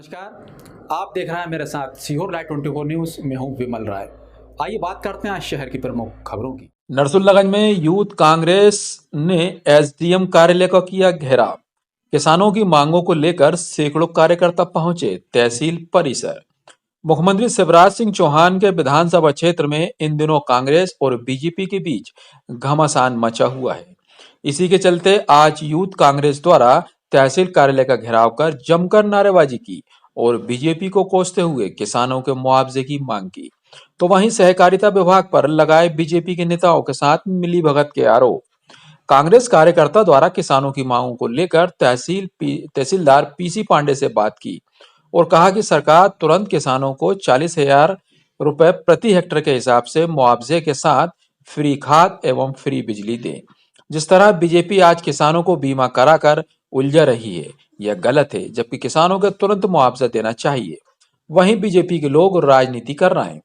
नमस्कार, आप देख रहे हैं मेरे साथ सीहोर लाइव 24 न्यूज में हूं विमल राय। आइए बात करते हैं आज शहर की प्रमुख खबरों की। नरसुल्लागंज में यूथ कांग्रेस ने एसडीएम कार्यालय का किया घेराव। किसानों की मांगों को लेकर सैकड़ों कार्यकर्ता पहुंचे तहसील परिसर। मुख्यमंत्री शिवराज सिंह चौहान के विधानसभा क्षेत्र में इन दिनों कांग्रेस और बीजेपी के बीच घमासान मचा हुआ है। इसी के चलते आज यूथ कांग्रेस द्वारा तहसील कार्यालय का घेराव कर जमकर नारेबाजी की और बीजेपी को कोसते हुए किसानों के मुआवजे की मांग की। तो वहीं सहकारिता विभाग पर लगाए बीजेपी के नेताओं के साथ मिलीभगत के आरोप। कांग्रेस कार्यकर्ता द्वारा किसानों की मांगों को लेकर तहसीलदार पीसी पांडे से बात की और कहा कि सरकार तुरंत किसानों को 40,000 रुपए प्रति हेक्टेयर के हिसाब से मुआवजे के साथ फ्री खाद एवं फ्री बिजली दे। जिस तरह बीजेपी आज किसानों को बीमा कराकर उलझा रही है, यह गलत है, जबकि किसानों को तुरंत मुआवजा देना चाहिए। वहीं बीजेपी के लोग राजनीति कर रहे हैं।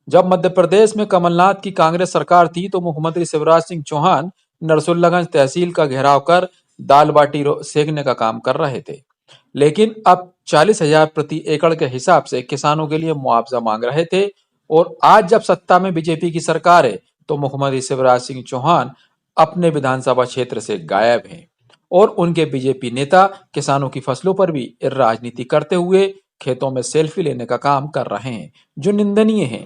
जब मध्य प्रदेश में कमलनाथ की कांग्रेस सरकार थी तो मुख्यमंत्री शिवराज सिंह चौहान नरसुल्लागंज तहसील का घेराव कर दाल बाटी सेकने का काम कर रहे थे, लेकिन अब 40,000 प्रति एकड़ के हिसाब से किसानों के लिए मुआवजा मांग रहे थे। और आज जब सत्ता में बीजेपी की सरकार है तो मुख्यमंत्री शिवराज सिंह चौहान अपने विधानसभा क्षेत्र से गायब हैं और उनके बीजेपी नेता किसानों की फसलों पर भी राजनीति करते हुए खेतों में सेल्फी लेने का काम कर रहे हैं, जो निंदनीय है।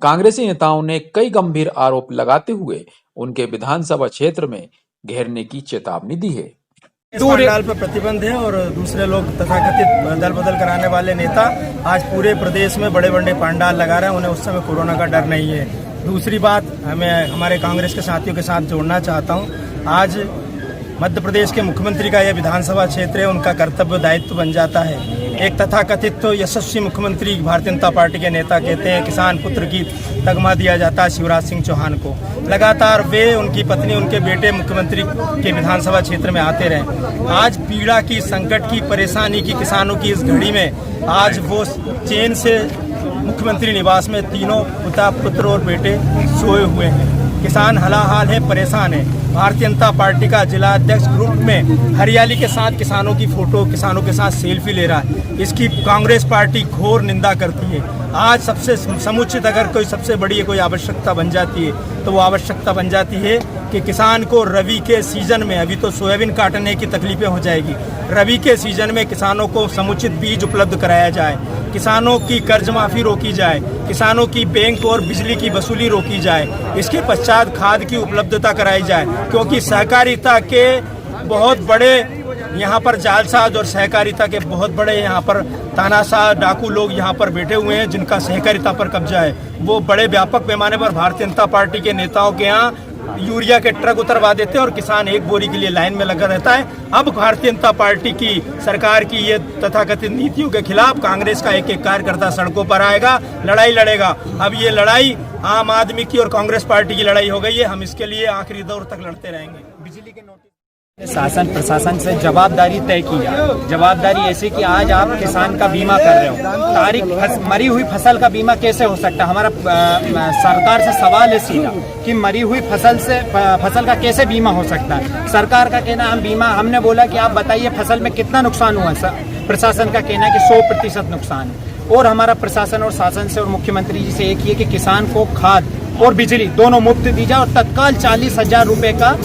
कांग्रेसी नेताओं ने कई गंभीर आरोप लगाते हुए उनके विधानसभा क्षेत्र में घेरने की चेतावनी दी है। इस पंडाल पर प्रतिबंध है और दूसरे लोग तथाकथित दल बदल कराने वाले नेता आज पूरे प्रदेश में बड़े बड़े पंडाल लगा रहे हैं। उन्हें उस समय कोरोना का डर नहीं है। दूसरी बात, हमें हमारे कांग्रेस के साथियों के साथ जोड़ना चाहता हूं। आज मध्य प्रदेश के मुख्यमंत्री का यह विधानसभा क्षेत्र है, उनका कर्तव्य दायित्व बन जाता है। एक तथाकथित तो यशस्वी मुख्यमंत्री भारतीय जनता पार्टी के नेता कहते हैं किसान पुत्र की तगमा दिया जाता है शिवराज सिंह चौहान को। लगातार वे, उनकी पत्नी, उनके बेटे मुख्यमंत्री के विधानसभा क्षेत्र में आते रहे। आज पीड़ा की, संकट की, परेशानी की, किसानों की इस घड़ी में आज वो चैन से मुख्यमंत्री निवास में तीनों पिता, पुत्र और बेटे सोए हुए हैं। किसान हलाहाल है, परेशान है। भारतीय जनता पार्टी का जिला अध्यक्ष ग्रुप में हरियाली के साथ किसानों की फोटो, किसानों के साथ सेल्फी ले रहा है। इसकी कांग्रेस पार्टी घोर निंदा करती है। आज सबसे समुचित अगर कोई सबसे बड़ी कोई आवश्यकता बन जाती है तो वो आवश्यकता बन जाती है कि किसान को रबी के सीजन में, अभी तो सोयाबीन काटने की तकलीफें हो जाएगी, रबी के सीजन में किसानों को समुचित बीज उपलब्ध कराया जाए, किसानों की कर्ज माफी रोकी जाए, किसानों की बैंक और बिजली की वसूली रोकी जाए, इसके पश्चात खाद की उपलब्धता कराई जाए। क्योंकि सहकारिता के बहुत बड़े यहाँ पर जालसाज और सहकारिता के बहुत बड़े यहाँ पर तानाशाह डाकू लोग यहाँ पर बैठे हुए हैं जिनका सहकारिता पर कब्जा है। वो बड़े व्यापक पैमाने पर भारतीय जनता पार्टी के नेताओं के यहाँ यूरिया के ट्रक उतरवा देते हैं और किसान एक बोरी के लिए लाइन में लगा रहता है। अब भारतीय जनता पार्टी की सरकार की ये तथाकथित नीतियों के खिलाफ कांग्रेस का एक एक कार्यकर्ता सड़कों पर आएगा, लड़ाई लड़ेगा। अब ये लड़ाई आम आदमी की और कांग्रेस पार्टी की लड़ाई हो गई है। हम इसके लिए आखिरी दौर तक लड़ते रहेंगे। बिजली के नोटिस शासन प्रशासन से जवाबदारी तय की जाए। जवाबदारी ऐसी कि आज आप किसान का बीमा कर रहे हो, मरी हुई फसल का बीमा कैसे हो सकता है? हमारा सरकार से सवाल है सीधा कि मरी हुई फसल का कैसे बीमा हो सकता है? सरकार का कहना हम बीमा, हमने बोला कि आप बताइए फसल में कितना नुकसान हुआ। प्रशासन का कहना है कि 100% नुकसान है। और हमारा प्रशासन और शासन से और मुख्यमंत्री जी से एक ही है कि किसान को खाद और बिजली दोनों मुफ्त दी जाए और तत्काल 40,000 रुपए का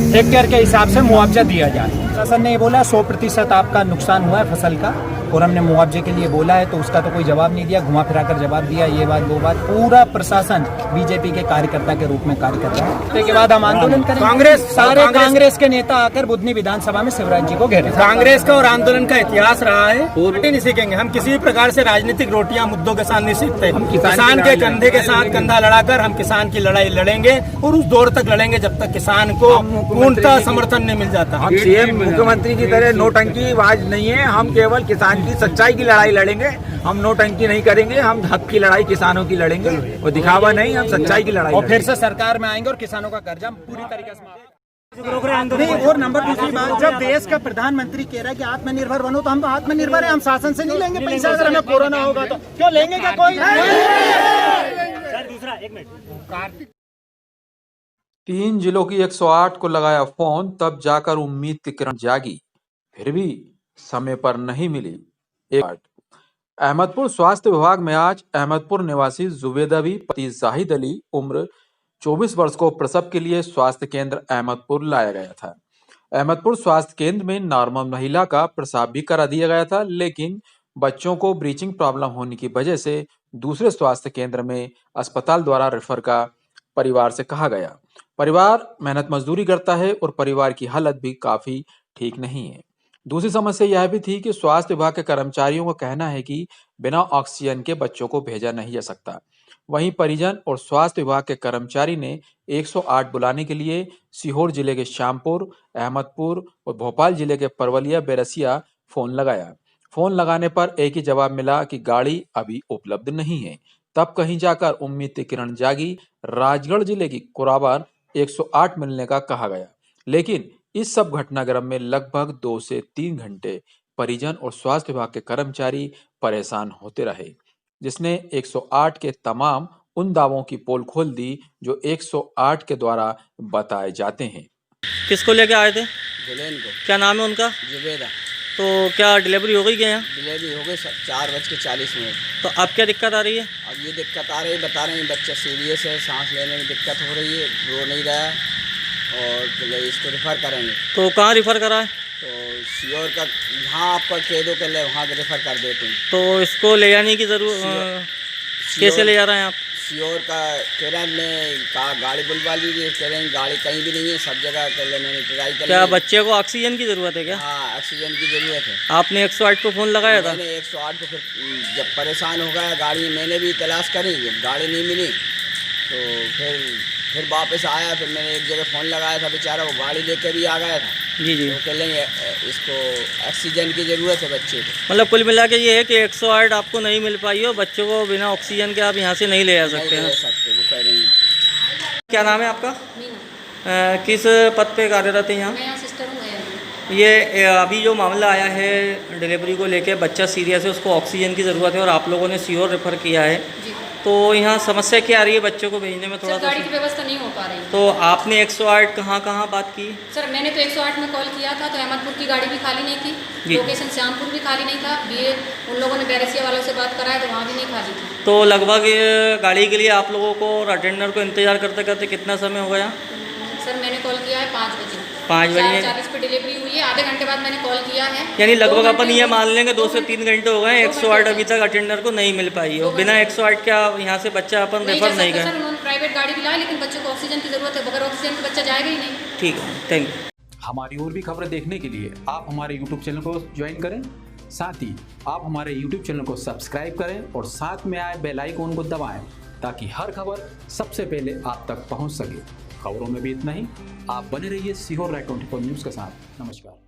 हेक्टेयर के हिसाब से मुआवजा दिया जाए। शासन ने ये बोला 100% आपका नुकसान हुआ है फसल का और हमने मुआवजे के लिए बोला है, तो उसका तो कोई जवाब नहीं दिया, घुमा फिरा कर जवाब दिया, ये बात वो बात। पूरा प्रशासन बीजेपी के कार्यकर्ता के रूप में कार्य कर रहा है। उसके बाद हम आंदोलन करेंगे। कांग्रेस के नेता आकर बुधनी विधानसभा में शिवराज जी को घेरे। कांग्रेस का और आंदोलन का इतिहास रहा है, नहीं सीखेंगे हम किसी भी प्रकार से राजनीतिक रोटियां मुद्दों के साथ नहीं सीखते। किसान के कंधे के साथ कंधा लड़ाकर हम किसान की लड़ाई लड़ेंगे और उस दौर तक लड़ेंगे जब तक किसान को पूर्णतः समर्थन नहीं मिल जाता। हम सीएम मुख्यमंत्री की तरह नोटंकी बाज नहीं है। हम केवल किसान की सच्चाई की लड़ाई लड़ेंगे। हम नोटंकी नहीं करेंगे। हम हक की लड़ाई किसानों की लड़ेंगे और दिखावा नहीं, हम सच्चाई की लड़ाई और फिर से सरकार में आएंगे और किसानों का कर्जा पूरी तरीके से नहीं। और नंबर दूसरी बात, जब देश का प्रधानमंत्री कह रहा है कि आत्मनिर्भर बनो, तो हम तो आत्मनिर्भर है। हम शासन से नहीं लेंगे पैसा। अगर हमें कोरोना होगा तो क्यों लेंगे? क्या कोई दूसरा 1 मिनट 3 जिलों की 108 को लगाया फोन, तब जाकर उम्मीद की किरण जागी, फिर भी समय पर नहीं मिली। अहमदपुर स्वास्थ्य विभाग में आज अहमदपुर निवासी जुबेदा भी पति जाहिद अली उम्र 24 वर्ष को प्रसव के लिए स्वास्थ्य केंद्र अहमदपुर लाया गया था। अहमदपुर स्वास्थ्य केंद्र में नॉर्मल महिला का प्रसव भी करा दिया गया था, लेकिन बच्चों को ब्रीचिंग प्रॉब्लम होने की वजह से दूसरे स्वास्थ्य केंद्र में अस्पताल द्वारा रेफर का परिवार से कहा गया। परिवार मेहनत मजदूरी करता है और परिवार की हालत भी काफी ठीक नहीं है। दूसरी समस्या यह भी थी कि स्वास्थ्य विभाग के कर्मचारियों का कहना है कि बिना ऑक्सीजन के बच्चों को भेजा नहीं जा सकता। वहीं परिजन और स्वास्थ्य विभाग के कर्मचारी ने 108 बुलाने के लिए सीहोर जिले के श्यामपुर, अहमदपुर और भोपाल जिले के परवलिया बेरसिया फोन लगाया। फोन लगाने पर एक ही जवाब मिला कि गाड़ी अभी उपलब्ध नहीं है। तब कहीं जाकर उम्मीद की किरण जागी। राजगढ़ जिले की कुराबार 108 मिलने का कहा गया, लेकिन इस सब घटनाक्रम में लगभग 2 से 3 घंटे परिजन और स्वास्थ्य विभाग के कर्मचारी परेशान होते रहे, जिसने 108 के तमाम उन दावों की पोल खोल दी जो 108 के द्वारा बताए जाते हैं। किसको लेके आए थे? जुलेन को। क्या नाम है उनका? जुबेदा। तो क्या डिलीवरी हो गई क्या यहाँ? डिलीवरी हो गई 4:40 तो अब क्या दिक्कत आ रही है? अब ये दिक्कत आ रही है, बता रहे हैं बच्चा सीरियस है, सांस लेने में दिक्कत हो रही है, रो नहीं रहा है और इसको रेफ़र करेंगे। तो कहाँ रेफ़र करा है? तो सीहोर का जहाँ आपका कह दो कर ले वहाँ रेफ़र कर देते हैं। तो इसको ले जाने की ज़रूरत कैसे ले जा रहे हैं आप? सीहोर का कह रहे हैं, मैं कहा गाड़ी बुलवा लीजिए, कह रहे हैं गाड़ी कहीं भी नहीं है, सब जगह कर ले, मैंने ट्राई कर। क्या बच्चे को ऑक्सीजन की ज़रूरत है क्या? हाँ, ऑक्सीजन की ज़रूरत है। आपने 108 को फ़ोन लगाया था? मैंने 108 को, फिर जब परेशान हो गया गाड़ी, मैंने भी तलाश करी, जब गाड़ी नहीं मिली तो फिर वापस आया। फिर मैंने एक जगह फ़ोन लगाया था, बेचारा वो गाड़ी लेकर भी आ गया था। जी जी। तो कह लेंगे इसको ऑक्सीजन की ज़रूरत है बच्चे को। मतलब कुल मिला के ये है कि 108 आपको नहीं मिल पाई हो, बच्चों को बिना ऑक्सीजन के आप यहाँ से नहीं ले जा सकते हैं। नहीं ले सकते, वो कह रही हैं। क्या नाम है आपका? किस पद पे कार्यरत है यहाँ? मैं यहाँ सिस्टर हूँ। ये अभी जो मामला आया है डिलीवरी को लेके, बच्चा सीरियस है, उसको ऑक्सीजन की ज़रूरत है और आप लोगों ने सीहोर रेफ़र किया है, तो यहाँ समस्या क्या आ रही है बच्चों को भेजने में? थोड़ा गाड़ी की व्यवस्था नहीं हो पा रही। तो आपने 108 कहाँ बात की? सर मैंने तो 108 में कॉल किया था, तो अहमदपुर की गाड़ी भी खाली नहीं थी, लोकेशन श्यामपुर भी खाली नहीं था, ये उन लोगों ने बैरसिया वालों से बात कराया तो वहाँ भी नहीं खाली थी। तो लगभग गाड़ी के लिए आप लोगों को और अटेंडर को इंतज़ार करते करते कितना समय हो गया? सर मैंने कॉल किया है 5 बजे। 5 बजे 40 पे डिलीवरी हुई है, आधे घंटे बाद मैंने कॉल किया है। यानी लगभग अपन ये मान लेंगे 2 से 3 घंटे हो गए, 108 अभी तक अटेंडर को नहीं मिल पाई है। बिना 108 क्या यहाँ से बच्चा अपन रेफर नहीं कर? सर उन्होंने प्राइवेट गाड़ी भी लाई, लेकिन बच्चों को ऑक्सीजन की ज़रूरत है, बगैर ऑक्सीजन के बच्चा जाएगा ही नहीं। ठीक है, थैंक यू। हमारी और भी खबरें देखने के लिए आप हमारे YouTube चैनल को ज्वाइन करें, साथ ही आप हमारे YouTube चैनल को सब्सक्राइब करें और साथ में आए बेल आइकन को दबाएं ताकि हर खबर सबसे पहले आप तक पहुंच सके। खबरों में भी इतना ही। आप बने रहिए सीहोर लाइव 24 न्यूज़ के साथ। नमस्कार।